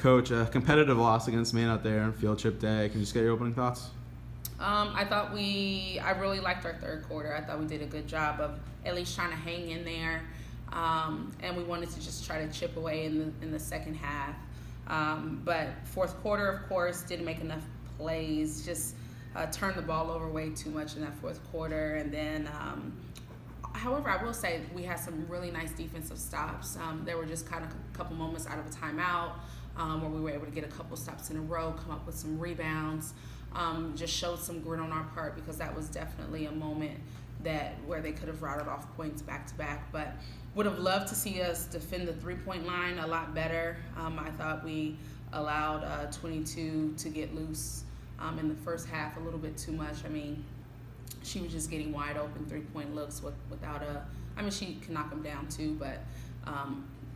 Coach, a competitive loss against Maine out there on field trip day. Can you just get your opening thoughts? I really liked our third quarter. I thought we did a good job of at least trying to hang in there. And we wanted to just try to chip away in the second half. But fourth quarter, of course, didn't make enough plays, just turned the ball over way too much in that fourth quarter. And then, however, I will say we had some really nice defensive stops. There were just kind of a couple moments out of a timeout where we were able to get a couple stops in a row, come up with some rebounds, just showed some grit on our part, because that was definitely a moment where they could have routed off points back to back. But would have loved to see us defend the three-point line a lot better. I thought we allowed 22 to get loose in the first half a little bit too much. I mean, she was just getting wide open three-point looks she can knock them down too, but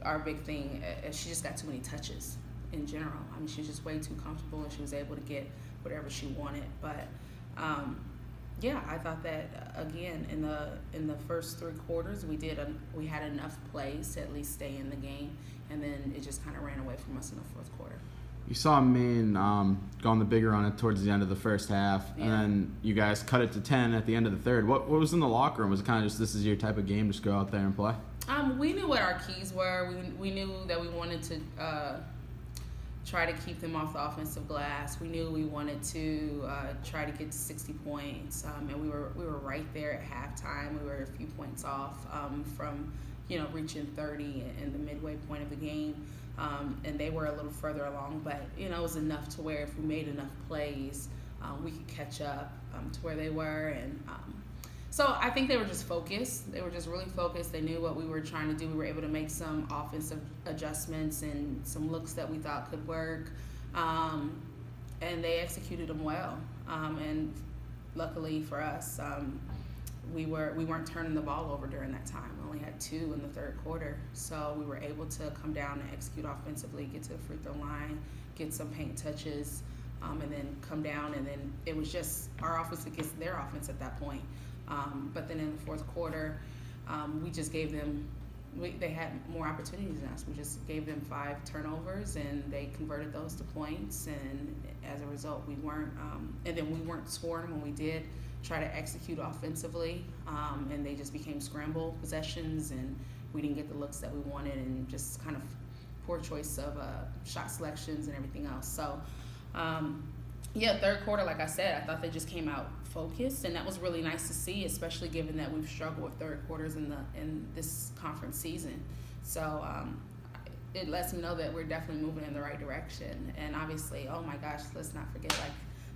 our big thing, she just got too many touches in general. I mean, she was just way too comfortable, and she was able to get whatever she wanted. But I thought that again in the first three quarters we had enough plays to at least stay in the game, and then it just kind of ran away from us in the fourth quarter. You saw Maine go on the bigger on it towards the end of the first half, and then you guys cut it to 10 at the end of the third. What was in the locker room? Was it kind of just, this is your type of game, just go out there and play? We knew what our keys were. We knew that we wanted to try to keep them off the offensive glass. We knew we wanted to try to get to 60 points, and we were right there at halftime. We were a few points off from reaching 30 in the midway point of the game. And they were a little further along, but it was enough to where if we made enough plays, we could catch up to where they were. And so I think they were just focused. They were just really focused. They knew what we were trying to do. We were able to make some offensive adjustments and some looks that we thought could work, and they executed them well. And luckily for us, we weren't turning the ball over during that time. We only had 2 in the third quarter, so we were able to come down and execute offensively, get to the free throw line, get some paint touches, and then come down. And then it was just our offense against their offense at that point. But then in the fourth quarter, we just gave them. They had more opportunities than us. We just gave them 5 turnovers, and they converted those to points. And as a result, we weren't scoring when we did try to execute offensively, and they just became scramble possessions, and we didn't get the looks that we wanted, and just kind of poor choice of shot selections and everything else. So, third quarter, like I said, I thought they just came out focused, and that was really nice to see, especially given that we've struggled with third quarters in this conference season. So it lets me know that we're definitely moving in the right direction. And obviously, oh my gosh, let's not forget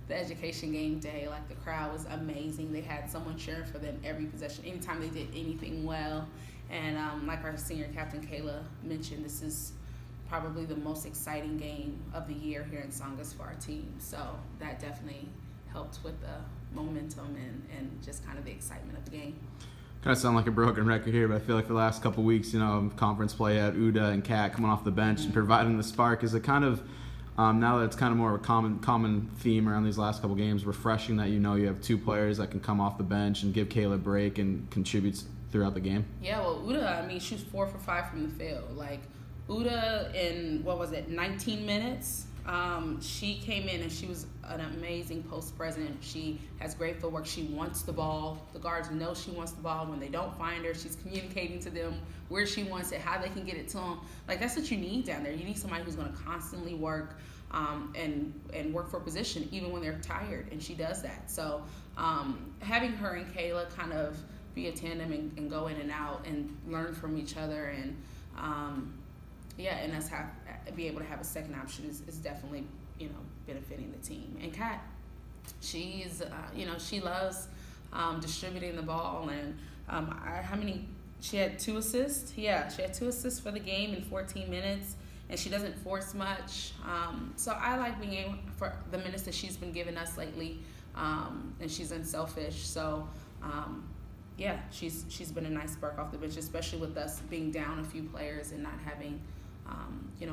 the education game day. The crowd was amazing. They had someone cheering for them every possession, anytime they did anything well. And like our senior captain Kayla mentioned, this is probably the most exciting game of the year here in Tsongas for our team. So that definitely helped with the momentum and just kind of the excitement of the game. Kind of sound like a broken record here, but I feel like the last couple weeks, conference play out, Uda and Kat coming off the bench and providing the spark. Is it kind of now that it's kind of more of a common theme around these last couple games, refreshing that you have 2 players that can come off the bench and give Kayla a break and contribute throughout the game? Yeah, well, Uda, she was 4 for 5 from the field. Uda in 19 minutes, she came in and she was an amazing post present. She has great footwork. She wants the ball. The guards know she wants the ball. When they don't find her, she's communicating to them where she wants it, how they can get it to them. That's what you need down there. You need somebody who's going to constantly work and work for position even when they're tired, and she does that. So having her and Kayla kind of be a tandem and go in and out and learn from each other, and and us be able to have a second option is definitely benefiting the team. And Kat, she's she loves distributing the ball, and she had 2 assists. Yeah, she had 2 assists for the game in 14 minutes, and she doesn't force much. So I like being able, for the minutes that she's been giving us lately, and she's unselfish. So she's been a nice spark off the bench, especially with us being down a few players and not having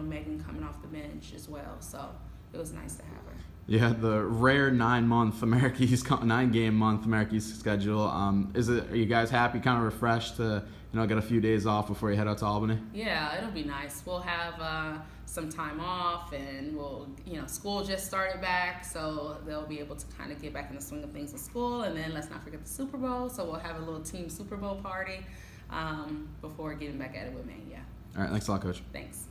Megan coming off the bench as well. So it was nice to have her. You had the rare 9-game month America East schedule. Are you guys happy, kind of refreshed to get a few days off before you head out to Albany? Yeah, it'll be nice. We'll have some time off, and school just started back, so they'll be able to kind of get back in the swing of things with school. And then let's not forget the Super Bowl, so we'll have a little team Super Bowl party before getting back at it with Maine. Yeah. All right, thanks a lot, Coach. Thanks.